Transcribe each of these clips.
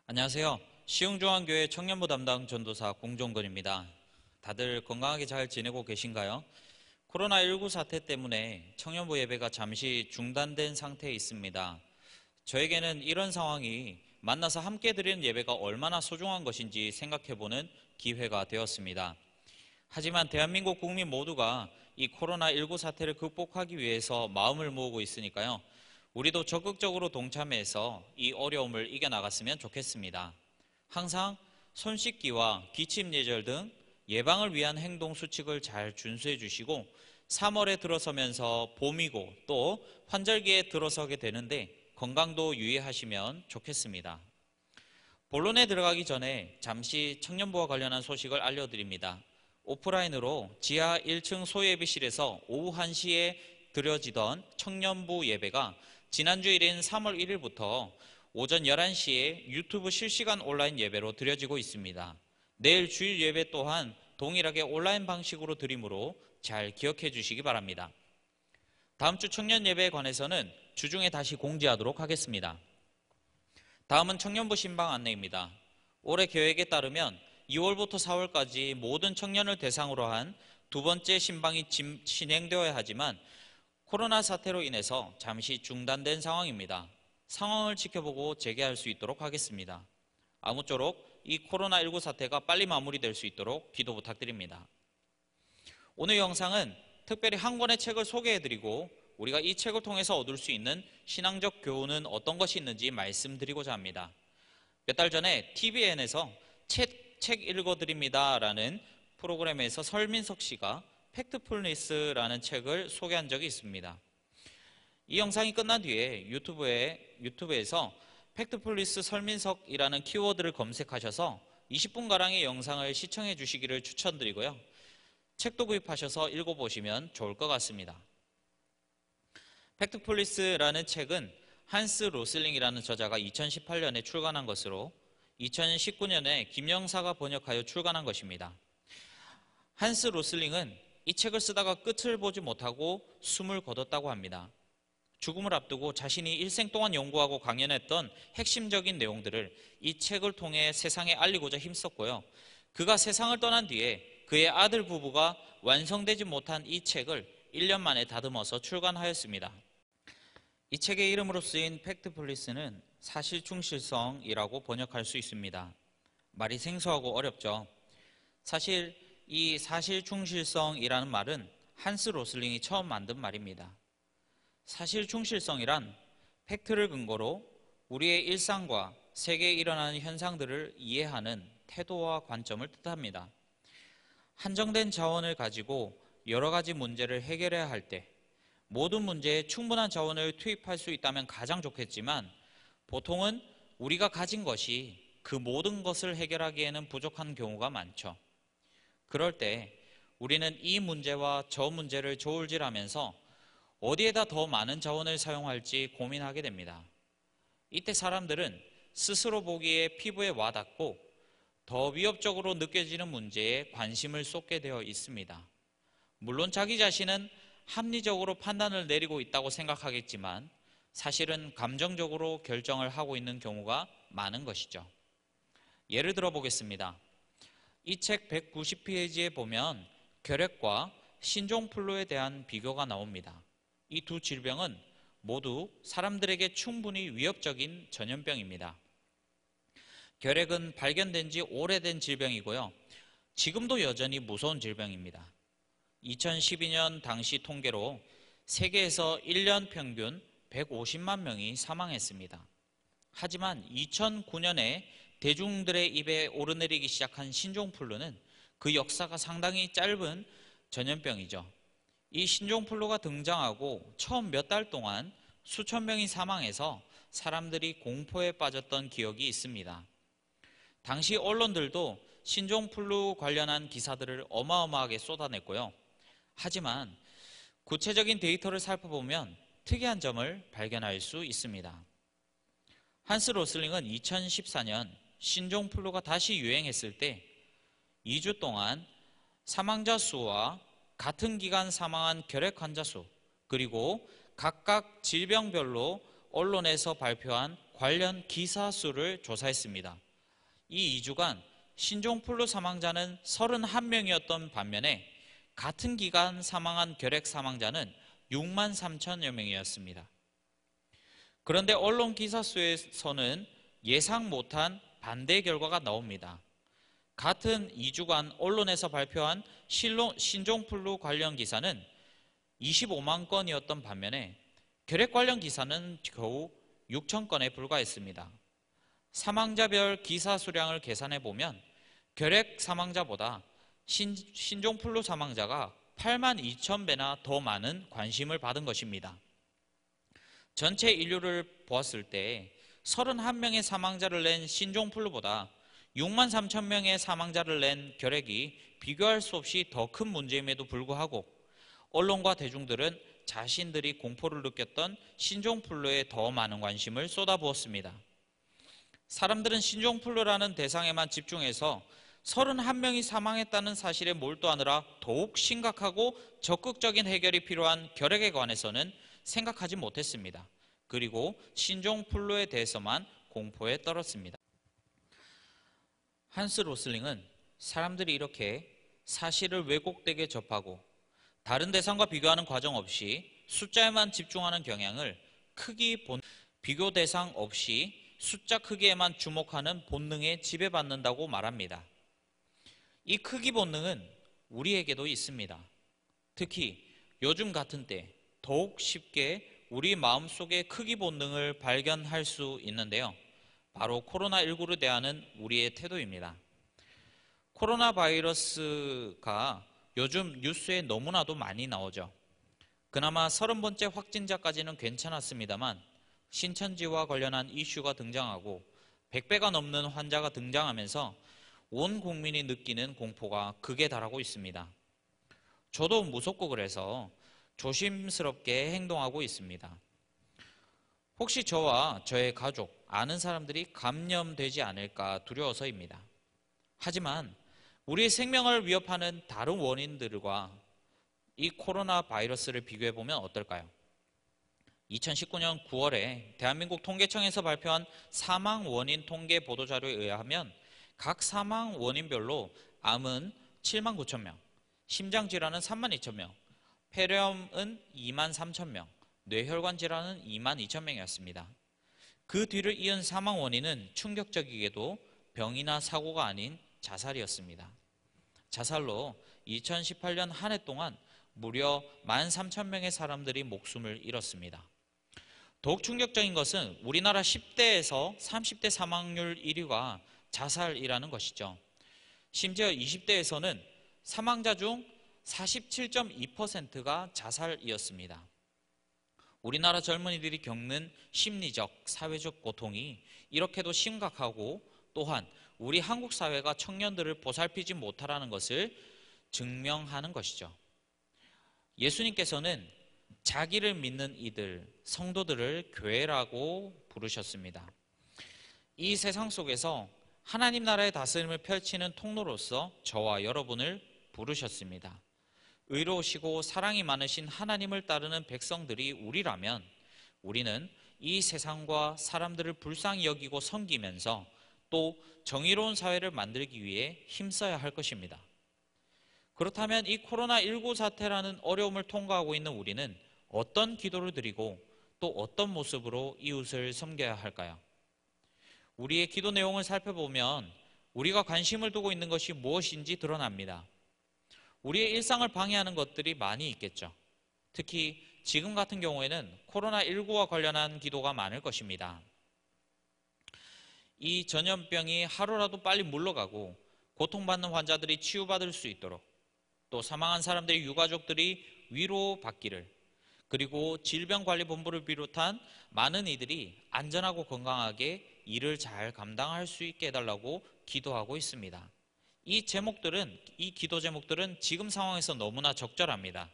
안녕하세요. 시흥중앙교회 청년부 담당 전도사 공종근입니다. 다들 건강하게 잘 지내고 계신가요? 코로나19 사태 때문에 청년부 예배가 잠시 중단된 상태에 있습니다. 저에게는 이런 상황이 만나서 함께 드리는 예배가 얼마나 소중한 것인지 생각해보는 기회가 되었습니다. 하지만 대한민국 국민 모두가 이 코로나19 사태를 극복하기 위해서 마음을 모으고 있으니까요. 우리도 적극적으로 동참해서 이 어려움을 이겨나갔으면 좋겠습니다. 항상 손 씻기와 기침 예절 등 예방을 위한 행동 수칙을 잘 준수해 주시고 3월에 들어서면서 봄이고 또 환절기에 들어서게 되는데 건강도 유의하시면 좋겠습니다. 본론에 들어가기 전에 잠시 청년부와 관련한 소식을 알려드립니다. 오프라인으로 지하 1층 소예비실에서 오후 1시에 드려지던 청년부 예배가 지난주 일인 3월 1일부터 오전 11시에 유튜브 실시간 온라인 예배로 드려지고 있습니다. 내일 주일 예배 또한 동일하게 온라인 방식으로 드리므로 잘 기억해 주시기 바랍니다. 다음 주 청년 예배에 관해서는 주중에 다시 공지하도록 하겠습니다. 다음은 청년부 신방 안내입니다. 올해 계획에 따르면 2월부터 4월까지 모든 청년을 대상으로 한 두 번째 신방이 진행되어야 하지만 코로나 사태로 인해서 잠시 중단된 상황입니다. 상황을 지켜보고 재개할 수 있도록 하겠습니다. 아무쪼록 이 코로나19 사태가 빨리 마무리될 수 있도록 기도 부탁드립니다. 오늘 영상은 특별히 한 권의 책을 소개해드리고 우리가 이 책을 통해서 얻을 수 있는 신앙적 교훈은 어떤 것이 있는지 말씀드리고자 합니다. 몇 달 전에 TVN에서 책 읽어드립니다 라는 프로그램에서 설민석 씨가 팩트풀니스라는 책을 소개한 적이 있습니다. 이 영상이 끝난 뒤에 유튜브에서 팩트풀니스 설민석이라는 키워드를 검색하셔서 20분가량의 영상을 시청해 주시기를 추천드리고요. 책도 구입하셔서 읽어보시면 좋을 것 같습니다. 팩트풀니스라는 책은 한스 로슬링이라는 저자가 2018년에 출간한 것으로 2019년에 김영사가 번역하여 출간한 것입니다. 한스 로슬링은 이 책을 쓰다가 끝을 보지 못하고 숨을 거뒀다고 합니다. 죽음을 앞두고 자신이 일생 동안 연구하고 강연했던 핵심적인 내용들을 이 책을 통해 세상에 알리고자 힘썼고요. 그가 세상을 떠난 뒤에 그의 아들 부부가 완성되지 못한 이 책을 1년 만에 다듬어서 출간하였습니다. 이 책의 이름으로 쓰인 팩트풀니스는 사실충실성이라고 번역할 수 있습니다. 말이 생소하고 어렵죠. 사실 이 사실충실성이라는 말은 한스 로슬링이 처음 만든 말입니다. 사실충실성이란 팩트를 근거로 우리의 일상과 세계에 일어나는 현상들을 이해하는 태도와 관점을 뜻합니다. 한정된 자원을 가지고 여러 가지 문제를 해결해야 할 때 모든 문제에 충분한 자원을 투입할 수 있다면 가장 좋겠지만 보통은 우리가 가진 것이 그 모든 것을 해결하기에는 부족한 경우가 많죠. 그럴 때 우리는 이 문제와 저 문제를 저울질하면서 어디에다 더 많은 자원을 사용할지 고민하게 됩니다. 이때 사람들은 스스로 보기에 피부에 와닿고 더 위협적으로 느껴지는 문제에 관심을 쏟게 되어 있습니다. 물론 자기 자신은 합리적으로 판단을 내리고 있다고 생각하겠지만 사실은 감정적으로 결정을 하고 있는 경우가 많은 것이죠. 예를 들어 보겠습니다. 이 책 190페이지에 보면 결핵과 신종플루에 대한 비교가 나옵니다. 이 두 질병은 모두 사람들에게 충분히 위협적인 전염병입니다. 결핵은 발견된 지 오래된 질병이고요. 지금도 여전히 무서운 질병입니다. 2012년 당시 통계로 세계에서 1년 평균 150만 명이 사망했습니다. 하지만 2009년에 대중들의 입에 오르내리기 시작한 신종플루는 그 역사가 상당히 짧은 전염병이죠. 이 신종플루가 등장하고 처음 몇 달 동안 수천 명이 사망해서 사람들이 공포에 빠졌던 기억이 있습니다. 당시 언론들도 신종플루 관련한 기사들을 어마어마하게 쏟아냈고요. 하지만 구체적인 데이터를 살펴보면 특이한 점을 발견할 수 있습니다. 한스 로슬링은 2014년 신종플루가 다시 유행했을 때 2주 동안 사망자 수와 같은 기간 사망한 결핵 환자 수 그리고 각각 질병별로 언론에서 발표한 관련 기사 수를 조사했습니다. 이 2주간 신종플루 사망자는 31명이었던 반면에 같은 기간 사망한 결핵 사망자는 6만 3천여 명이었습니다. 그런데 언론 기사 수에서는 예상 못한 반대 결과가 나옵니다. 같은 2주간 언론에서 발표한 신종플루 관련 기사는 25만 건이었던 반면에 결핵 관련 기사는 겨우 6천 건에 불과했습니다. 사망자별 기사 수량을 계산해 보면 결핵 사망자보다 신종플루 사망자가 8만 2천 배나 더 많은 관심을 받은 것입니다. 전체 인류를 보았을 때 31명의 사망자를 낸 신종플루보다 6만 3천 명의 사망자를 낸 결핵이 비교할 수 없이 더 큰 문제임에도 불구하고 언론과 대중들은 자신들이 공포를 느꼈던 신종플루에 더 많은 관심을 쏟아부었습니다. 사람들은 신종플루라는 대상에만 집중해서 31명이 사망했다는 사실에 몰두하느라 더욱 심각하고 적극적인 해결이 필요한 결핵에 관해서는 생각하지 못했습니다. 그리고 신종플루에 대해서만 공포에 떨었습니다. 한스 로슬링은 사람들이 이렇게 사실을 왜곡되게 접하고 다른 대상과 비교하는 과정 없이 숫자에만 집중하는 경향을 비교 대상 없이 숫자 크기에만 주목하는 본능에 지배받는다고 말합니다. 이 크기 본능은 우리에게도 있습니다. 특히 요즘 같은 때 더욱 쉽게 우리 마음속의 크기 본능을 발견할 수 있는데요. 바로 코로나19를 대하는 우리의 태도입니다. 코로나 바이러스가 요즘 뉴스에 너무나도 많이 나오죠. 그나마 30번째 확진자까지는 괜찮았습니다만 신천지와 관련한 이슈가 등장하고 100배가 넘는 환자가 등장하면서 온 국민이 느끼는 공포가 극에 달하고 있습니다. 저도 무섭고 그래서 조심스럽게 행동하고 있습니다. 혹시 저와 저의 가족, 아는 사람들이 감염되지 않을까 두려워서입니다. 하지만 우리의 생명을 위협하는 다른 원인들과 이 코로나 바이러스를 비교해보면 어떨까요? 2019년 9월에 대한민국 통계청에서 발표한 사망 원인 통계 보도자료에 의하면 각 사망 원인별로 암은 7만 9천 명, 심장질환은 3만 2천 명, 폐렴은 2만 3천 명, 뇌혈관 질환은 2만 2천 명이었습니다. 그 뒤를 이은 사망 원인은 충격적이게도 병이나 사고가 아닌 자살이었습니다. 자살로 2018년 한 해 동안 무려 13,000명의 사람들이 목숨을 잃었습니다. 더욱 충격적인 것은 우리나라 10대에서 30대 사망률 1위가 자살이라는 것이죠. 심지어 20대에서는 사망자 중 47.2%가 자살이었습니다. 우리나라 젊은이들이 겪는 심리적, 사회적 고통이 이렇게도 심각하고 또한 우리 한국 사회가 청년들을 보살피지 못하라는 것을 증명하는 것이죠. 예수님께서는 자기를 믿는 이들, 성도들을 교회라고 부르셨습니다. 이 세상 속에서 하나님 나라의 다스림을 펼치는 통로로서 저와 여러분을 부르셨습니다. 의로우시고 사랑이 많으신 하나님을 따르는 백성들이 우리라면 우리는 이 세상과 사람들을 불쌍히 여기고 섬기면서 또 정의로운 사회를 만들기 위해 힘써야 할 것입니다. 그렇다면 이 코로나19 사태라는 어려움을 통과하고 있는 우리는 어떤 기도를 드리고 또 어떤 모습으로 이웃을 섬겨야 할까요? 우리의 기도 내용을 살펴보면 우리가 관심을 두고 있는 것이 무엇인지 드러납니다. 우리의 일상을 방해하는 것들이 많이 있겠죠. 특히 지금 같은 경우에는 코로나19와 관련한 기도가 많을 것입니다. 이 전염병이 하루라도 빨리 물러가고 고통받는 환자들이 치유받을 수 있도록 또 사망한 사람들의 유가족들이 위로받기를 그리고 질병관리본부를 비롯한 많은 이들이 안전하고 건강하게 일을 잘 감당할 수 있게 해달라고 기도하고 있습니다. 이 기도 제목들은 지금 상황에서 너무나 적절합니다.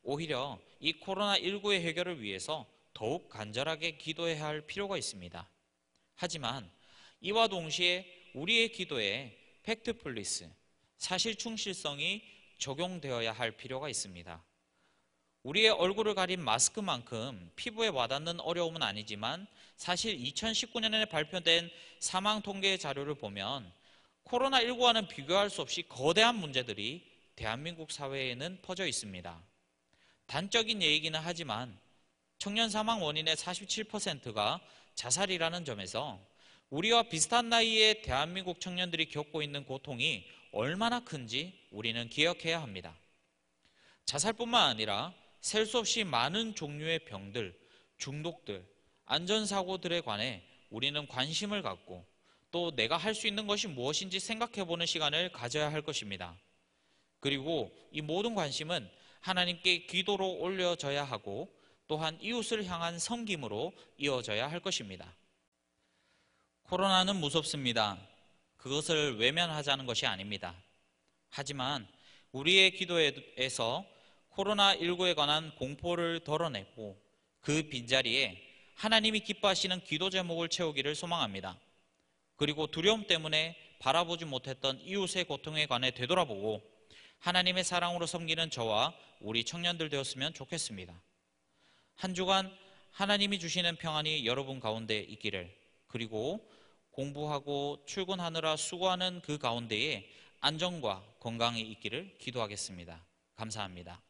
오히려 이 코로나19의 해결을 위해서 더욱 간절하게 기도해야 할 필요가 있습니다. 하지만 이와 동시에 우리의 기도에 팩트 플리스, 사실 충실성이 적용되어야 할 필요가 있습니다. 우리의 얼굴을 가린 마스크만큼 피부에 와닿는 어려움은 아니지만 사실 2019년에 발표된 사망 통계 자료를 보면 코로나19와는 비교할 수 없이 거대한 문제들이 대한민국 사회에는 퍼져 있습니다. 단적인 얘기는 하지만 청년 사망 원인의 47%가 자살이라는 점에서 우리와 비슷한 나이의 대한민국 청년들이 겪고 있는 고통이 얼마나 큰지 우리는 기억해야 합니다. 자살뿐만 아니라 셀 수 없이 많은 종류의 병들, 중독들, 안전사고들에 관해 우리는 관심을 갖고 또 내가 할 수 있는 것이 무엇인지 생각해보는 시간을 가져야 할 것입니다. 그리고 이 모든 관심은 하나님께 기도로 올려져야 하고 또한 이웃을 향한 섬김으로 이어져야 할 것입니다. 코로나는 무섭습니다. 그것을 외면하자는 것이 아닙니다. 하지만 우리의 기도에서 코로나19에 관한 공포를 덜어내고 그 빈자리에 하나님이 기뻐하시는 기도 제목을 채우기를 소망합니다. 그리고 두려움 때문에 바라보지 못했던 이웃의 고통에 관해 되돌아보고 하나님의 사랑으로 섬기는 저와 우리 청년들 되었으면 좋겠습니다. 한 주간 하나님이 주시는 평안이 여러분 가운데 있기를, 그리고 공부하고 출근하느라 수고하는 그 가운데에 안정과 건강이 있기를 기도하겠습니다. 감사합니다.